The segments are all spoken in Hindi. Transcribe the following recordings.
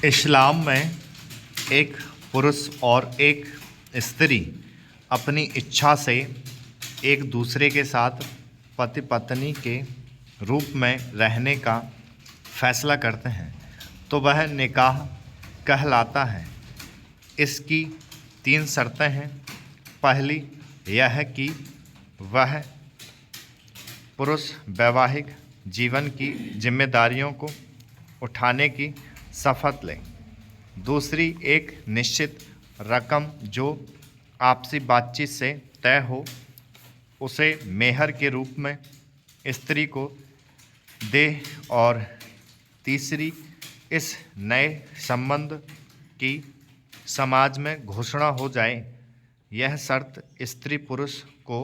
इस्लाम में एक पुरुष और एक स्त्री अपनी इच्छा से एक दूसरे के साथ पति पत्नी के रूप में रहने का फैसला करते हैं तो वह निकाह कहलाता है। इसकी 3 शर्तें हैं। पहली यह कि वह पुरुष वैवाहिक जीवन की जिम्मेदारियों को उठाने की शपथ ले। दूसरी, एक निश्चित रकम जो आपसी बातचीत से तय हो उसे मेहर के रूप में स्त्री को दे। और तीसरी, इस नए संबंध की समाज में घोषणा हो जाए। यह शर्त स्त्री पुरुष को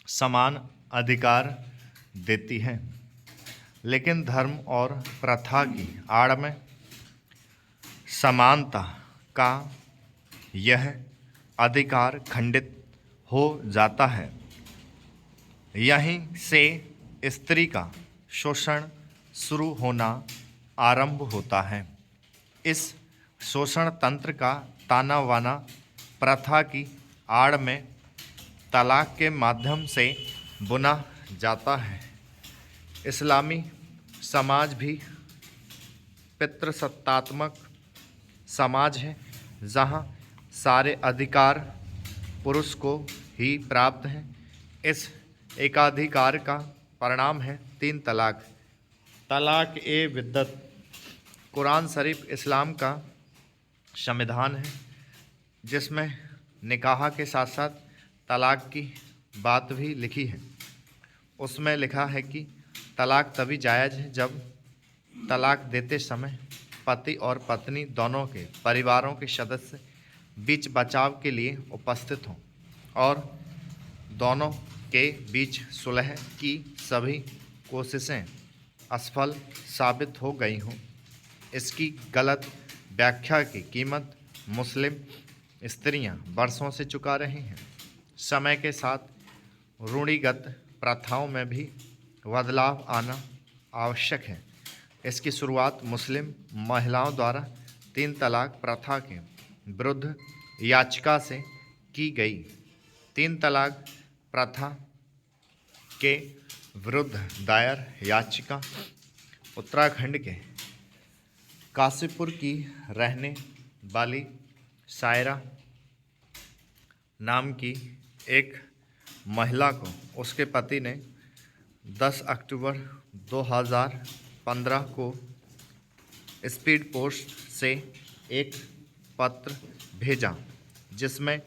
समान अधिकार देती है, लेकिन धर्म और प्रथा की आड़ में समानता का यह अधिकार खंडित हो जाता है। यहीं से स्त्री का शोषण शुरू होना आरंभ होता है। इस शोषण तंत्र का ताना बाना प्रथा की आड़ में तलाक के माध्यम से बुना जाता है। इस्लामी समाज भी पितृसत्तात्मक समाज है, जहाँ सारे अधिकार पुरुष को ही प्राप्त हैं। इस एकाधिकार का परिणाम है 3 तलाक। तलाक ए बिद्दत। कुरान शरीफ इस्लाम का संविधान है, जिसमें निकाह के साथ साथ तलाक की बात भी लिखी है। उसमें लिखा है कि तलाक तभी जायज़ है जब तलाक देते समय पति और पत्नी दोनों के परिवारों के सदस्य बीच बचाव के लिए उपस्थित हों और दोनों के बीच सुलह की सभी कोशिशें असफल साबित हो गई हों। इसकी गलत व्याख्या की कीमत मुस्लिम स्त्रियां वर्षों से चुका रही हैं। समय के साथ रूढ़िगत प्रथाओं में भी बदलाव आना आवश्यक है। इसकी शुरुआत मुस्लिम महिलाओं द्वारा 3 तलाक प्रथा के विरुद्ध याचिका से की गई। 3 तलाक प्रथा के विरुद्ध दायर याचिका उत्तराखंड के काशीपुर की रहने वाली सायरा नाम की एक महिला को उसके पति ने 10 अक्टूबर 2015 को स्पीड पोस्ट से एक पत्र भेजा, जिसमें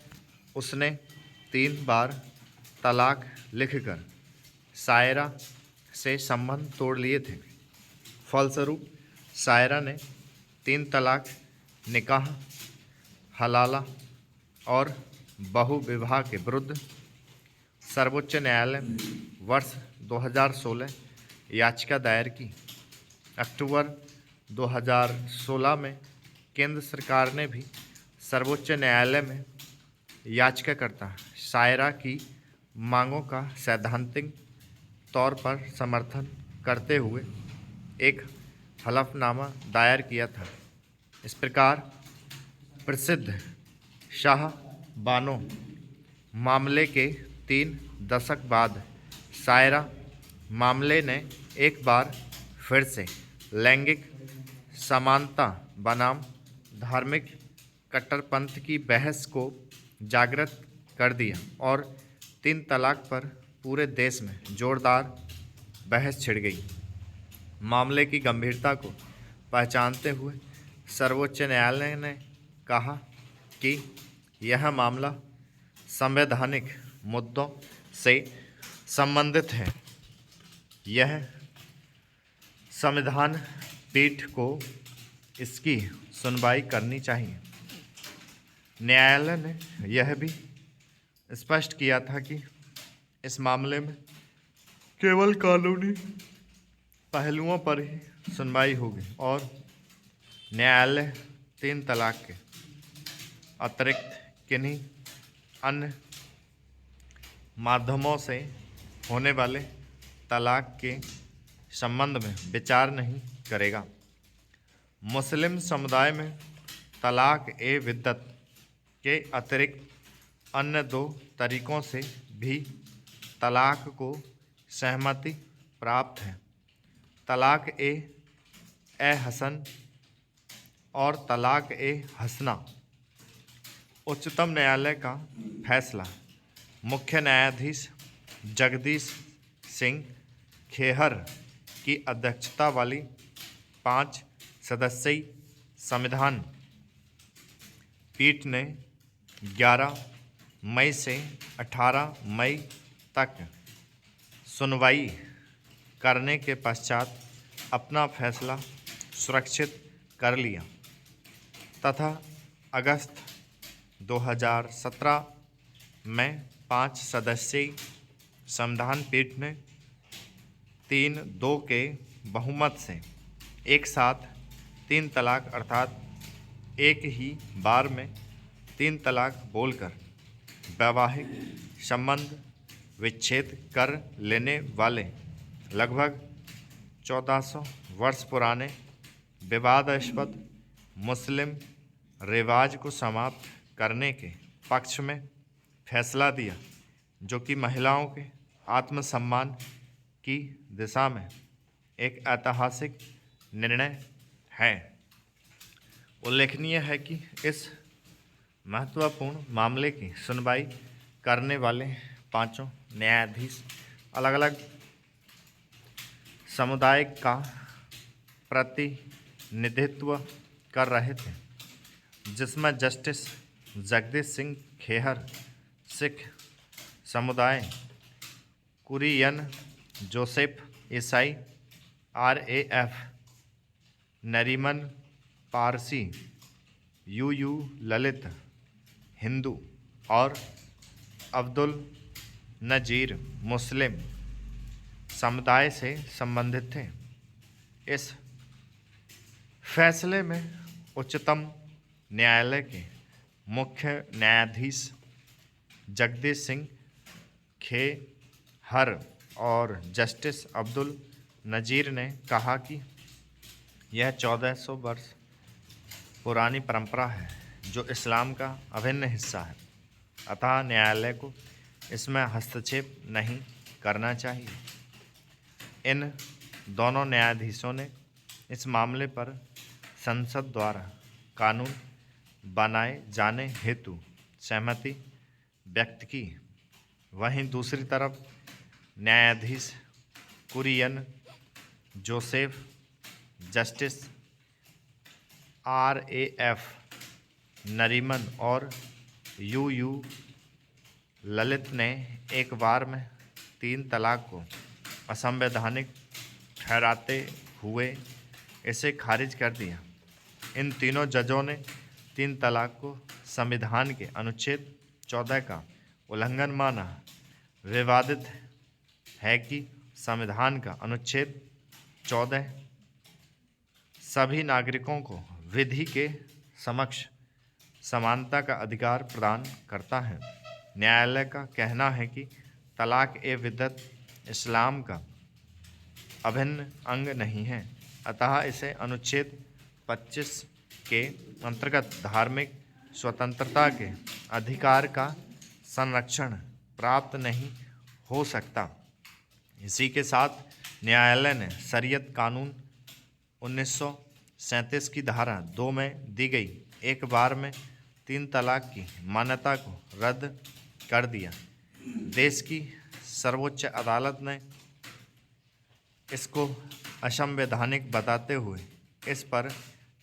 उसने 3 बार तलाक लिखकर सायरा से संबंध तोड़ लिए थे। फलस्वरूप सायरा ने 3 तलाक, निकाह हलाला और बहु विवाह के विरुद्ध सर्वोच्च न्यायालय में वर्ष 2016 याचिका दायर की। अक्टूबर 2016 में केंद्र सरकार ने भी सर्वोच्च न्यायालय में याचिकाकर्ता सायरा की मांगों का सैद्धांतिक तौर पर समर्थन करते हुए एक हलफनामा दायर किया था। इस प्रकार प्रसिद्ध शाह बानो मामले के 3 दशक बाद सायरा मामले ने एक बार फिर से लैंगिक समानता बनाम धार्मिक कट्टरपंथ की बहस को जागृत कर दिया और 3 तलाक पर पूरे देश में जोरदार बहस छिड़ गई। मामले की गंभीरता को पहचानते हुए सर्वोच्च न्यायालय ने कहा कि यह मामला संवैधानिक मुद्दों से संबंधित है। यह संविधान पीठ को इसकी सुनवाई करनी चाहिए। न्यायालय ने यह भी स्पष्ट किया था कि इस मामले में केवल कानूनी पहलुओं पर ही सुनवाई होगी और न्यायालय 3 तलाक के अतिरिक्त किन्हीं अन्य माध्यमों से होने वाले तलाक के संबंध में विचार नहीं करेगा। मुस्लिम समुदाय में तलाक ए विद्दत के अतिरिक्त अन्य 2 तरीक़ों से भी तलाक को सहमति प्राप्त है। तलाक ए हसन और तलाक ए हसना। उच्चतम न्यायालय का फैसला। मुख्य न्यायाधीश जगदीश सिंह खेहर की अध्यक्षता वाली 5 सदस्यीय संविधान पीठ ने 11 मई से 18 मई तक सुनवाई करने के पश्चात अपना फैसला सुरक्षित कर लिया तथा अगस्त 2017 में 5 सदस्यीय संविधान पीठ ने 3-2 के बहुमत से एक साथ 3 तलाक अर्थात एक ही बार में 3 तलाक बोलकर वैवाहिक संबंध विच्छेद कर लेने वाले लगभग 1400 वर्ष पुराने विवादास्पद मुस्लिम रिवाज को समाप्त करने के पक्ष में फैसला दिया, जो कि महिलाओं के आत्मसम्मान की दिशा में एक ऐतिहासिक निर्णय है। उल्लेखनीय है कि इस महत्वपूर्ण मामले की सुनवाई करने वाले 5 न्यायाधीश अलग अलग समुदाय का प्रतिनिधित्व कर रहे थे, जिसमें जस्टिस जगदीश सिंह खेहर सिख समुदाय, कुरियन जोसेफ ईसाई, RAF नरीमन पारसी, UU ललित हिंदू और अब्दुल नजीर मुस्लिम समुदाय से संबंधित थे। इस फैसले में उच्चतम न्यायालय के मुख्य न्यायाधीश जगदीश सिंह खेहर और जस्टिस अब्दुल नजीर ने कहा कि यह 1400 वर्ष पुरानी परंपरा है जो इस्लाम का अभिन्न हिस्सा है, अतः न्यायालय को इसमें हस्तक्षेप नहीं करना चाहिए। इन दोनों न्यायाधीशों ने इस मामले पर संसद द्वारा कानून बनाए जाने हेतु सहमति व्यक्त की। वहीं दूसरी तरफ न्यायाधीश कुरियन जोसेफ, जस्टिस RAF नरीमन और UU ललित ने एक बार में 3 तलाक को असंवैधानिक ठहराते हुए इसे खारिज कर दिया। इन तीनों जजों ने 3 तलाक को संविधान के अनुच्छेद 14 का उल्लंघन माना। विवादित है कि संविधान का अनुच्छेद 14 सभी नागरिकों को विधि के समक्ष समानता का अधिकार प्रदान करता है। न्यायालय का कहना है कि तलाक ए विद्दत इस्लाम का अभिन्न अंग नहीं है, अतः इसे अनुच्छेद 25 के अंतर्गत धार्मिक स्वतंत्रता के अधिकार का संरक्षण प्राप्त नहीं हो सकता। इसी के साथ न्यायालय ने शरीयत कानून 1937 की धारा 2 में दी गई एक बार में 3 तलाक की मान्यता को रद्द कर दिया। देश की सर्वोच्च अदालत ने इसको असंवैधानिक बताते हुए इस पर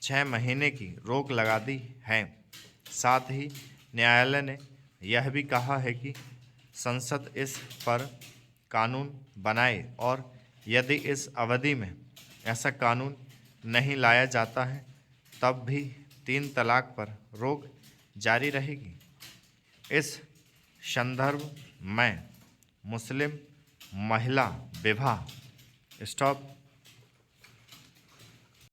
6 महीने की रोक लगा दी है। साथ ही न्यायालय ने यह भी कहा है कि संसद इस पर कानून बनाए और यदि इस अवधि में ऐसा कानून नहीं लाया जाता है तब भी 3 तलाक पर रोक जारी रहेगी। इस संदर्भ में मुस्लिम महिला विवाह स्टॉप